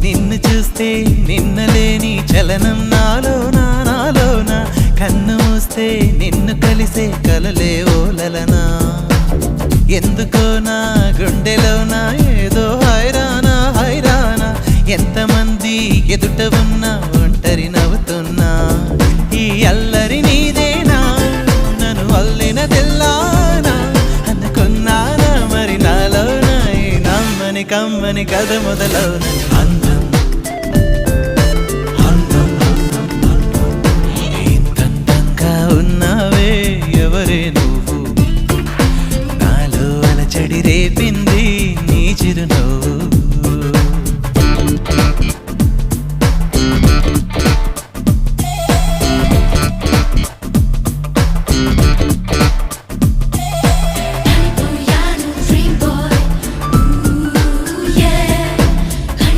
నిన్ను చూస్తే నిన్నలేని చలనం నాలోన కన్ను మూస్తే నిన్ను కలిసే కలలే ఓలలనా ఎందుకో నా గుండెలోనా ఏదో హైరానా ఎంతమంది ఎదుట ఉన్నా ఒంటరి నవ్వుతున్నా ఈ అల్లరి నీదేనా నన్ను అల్లినదెల్లానా అనుకున్నానా మరి నాలోన ఈ నమ్మని కమ్మని కథ మొదలవున